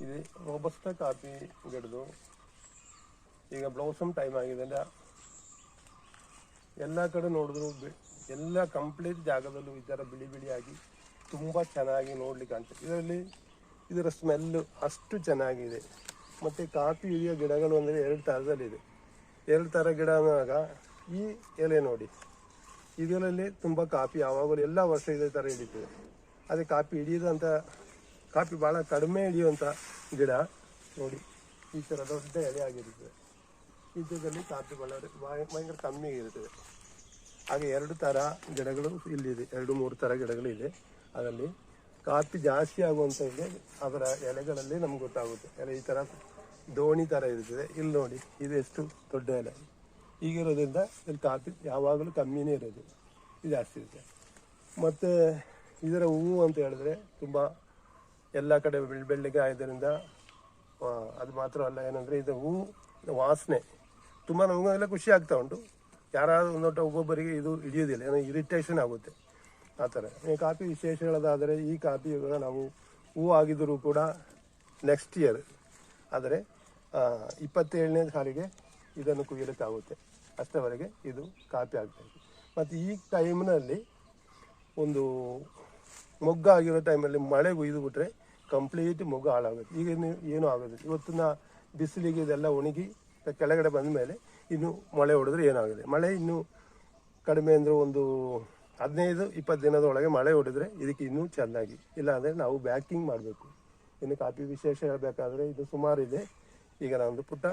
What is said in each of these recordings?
ಇದು robusta coffee ಗಿಡದು ಈಗ ಬ್ಲೌಸಮ್ ಟೈಮ್ ಆಗಿದೆ. ಎಲ್ಲ ಕಡೆ ನೋಡಿದ್ರು ಎಲ್ಲ ಕಂಪ್ಲೀಟ್ ಜಾಗದಲ್ಲೂ ಈ ಥರ ಬಿಳಿ ಬಿಳಿಯಾಗಿ ತುಂಬ ಚೆನ್ನಾಗಿ ನೋಡ್ಲಿಕ್ಕೆ ಕಾಣ್ತದೆ. ಇದರ ಸ್ಮೆಲ್ಲು ಅಷ್ಟು ಚೆನ್ನಾಗಿದೆ. ಮತ್ತು ಕಾಫಿ ಹಿಡಿಯೋ ಗಿಡಗಳು ಅಂದರೆ 2 ಥರದಲ್ಲಿದೆ. 2 ಥರ ಗಿಡ ಅನ್ನುವಾಗ ಈ ಎಲೆ ನೋಡಿ, ಇದರಲ್ಲಿ ತುಂಬ ಕಾಫಿ ಯಾವಾಗಲೂ ಎಲ್ಲ ವರ್ಷ ಇದೇ ಥರ ಹಿಡಿತದೆ. ಅದೇ ಕಾಫಿ ಹಿಡಿಯೋದಂಥ ಕಾಫಿ ಭಾಳ ಕಡಿಮೆ ಹಿಡಿಯುವಂಥ ಗಿಡ ನೋಡಿ, ಈ ಥರ ದೊಡ್ಡ ಎಲೆ ಆಗಿರುತ್ತದೆ. ಇದರಲ್ಲಿ ಕಾಫಿ ಭಯಂಕರ ಕಮ್ಮಿ ಇರುತ್ತದೆ. ಹಾಗೆ 2 ಥರ ಗಿಡಗಳು ಇಲ್ಲಿದೆ, 2-3 ಥರ ಗಿಡಗಳು ಇದೆ. ಅದರಲ್ಲಿ ಕಾಫಿ ಜಾಸ್ತಿ ಆಗುವಂಥ ಇದೆ, ಅದರ ಎಲೆಗಳಲ್ಲಿ ನಮ್ಗೆ ಗೊತ್ತಾಗುತ್ತೆ. ಎಲೆ ಈ ಥರ ದೋಣಿ ಥರ ಇರ್ತದೆ. ಇಲ್ಲಿ ನೋಡಿ, ಇದು ಎಷ್ಟು ದೊಡ್ಡ ಎಲೆ ಈಗಿರೋದ್ರಿಂದ ಇಲ್ಲಿ ಕಾಫಿ ಯಾವಾಗಲೂ ಕಮ್ಮಿನೇ ಇರೋದು, ಇದು ಜಾಸ್ತಿ ಇರುತ್ತೆ. ಮತ್ತು ಇದರ ಹೂವು ಅಂತ ಹೇಳಿದ್ರೆ ತುಂಬ ಎಲ್ಲ ಕಡೆ ಬೆಳ್ಳಿಗೆ ಆದ್ದರಿಂದ ಅದು ಮಾತ್ರ ಅಲ್ಲ, ಏನಂದರೆ ಇದು ಹೂವು ವಾಸನೆ ತುಂಬ ನಮಗೆಲ್ಲ ಖುಷಿ ಆಗ್ತಾ ಉಂಟು. ಯಾರಾದರೂ ಒಂದೊಟ್ಟು ಒಬ್ಬೊಬ್ಬರಿಗೆ ಇದು ಹಿಡಿಯೋದಿಲ್ಲ, ಏನೋ ಇರಿಟೇಷನ್ ಆಗುತ್ತೆ ಆ ಥರ. ಈ ಕಾಫಿ ವಿಶೇಷಗಳದಾದರೆ ಈ ಕಾಫಿ ಇವಾಗ ನಾವು ಹೂವು ಆಗಿದ್ದರೂ ಕೂಡ ನೆಕ್ಸ್ಟ್ ಇಯರ್ ಆದರೆ 27ನೇ ಸಾಲಿಗೆ ಇದನ್ನು ಕುಯ್ಯಲಿಕ್ಕಾಗುತ್ತೆ. ಅಷ್ಟರವರೆಗೆ ಇದು ಕಾಫಿ ಆಗ್ತಾಯಿದೆ. ಮತ್ತು ಈ ಟೈಮ್ನಲ್ಲಿ ಒಂದು ಮೊಗ್ಗಾಗಿರೋ ಟೈಮಲ್ಲಿ ಮಳೆ ಹುಯ್ದು ಬಿಟ್ರೆ ಕಂಪ್ಲೀಟ್ ಮೊಗ್ಗು ಹಾಳಾಗುತ್ತೆ. ಈಗ ಏನೂ ಆಗೋದಿಲ್ಲ. ಇವತ್ತಿನ ಬಿಸಿಲಿಗೆ ಇದೆಲ್ಲ ಒಣಗಿ ಕೆಳಗಡೆ ಬಂದ ಮೇಲೆ ಇನ್ನು ಮಳೆ ಹೊಡೆದ್ರೆ ಏನಾಗುತ್ತೆ. ಮಳೆ ಇನ್ನೂ ಕಡಿಮೆ ಅಂದರೆ ಒಂದು 15-20 ದಿನದೊಳಗೆ ಮಳೆ ಹೊಡೆದ್ರೆ ಇದಕ್ಕೆ ಇನ್ನೂ ಚೆನ್ನಾಗಿ, ಇಲ್ಲಾಂದರೆ ನಾವು ಬ್ಯಾಕಿಂಗ್ ಮಾಡಬೇಕು. ಇನ್ನು ಕಾಫಿ ವಿಶೇಷ ಹೇಳಬೇಕಾದ್ರೆ ಇದು ಸುಮಾರಿದೆ. ಈಗ ನಾನೊಂದು ಪುಟ್ಟ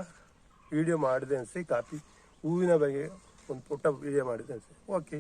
ವಿಡಿಯೋ ಮಾಡಿದೆ ಅನಿಸಿ, ಕಾಫಿ ಹೂವಿನ ಬಗ್ಗೆ ಒಂದು ಪುಟ್ಟ ವಿಡಿಯೋ ಮಾಡಿದೆ ಅನಿಸಿ. ಓಕೆ.